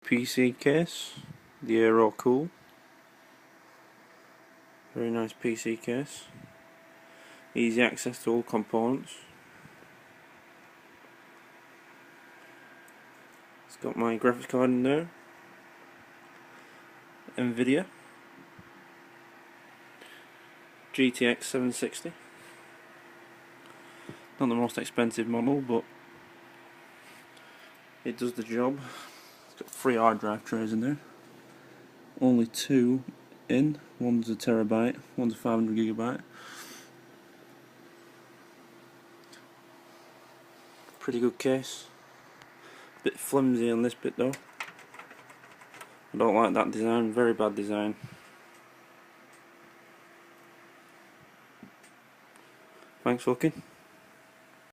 PC case, the Aerocool. Very nice PC case. Easy access to all components. It's got my graphics card in there. NVIDIA GTX 760. Not the most expensive model, but it does the job. It's got 3 hard drive trays in there. Only 2 in. One's a terabyte, one's a 500 gigabyte. Pretty good case. Bit flimsy on this bit though. I don't like that design, very bad design. Thanks for looking.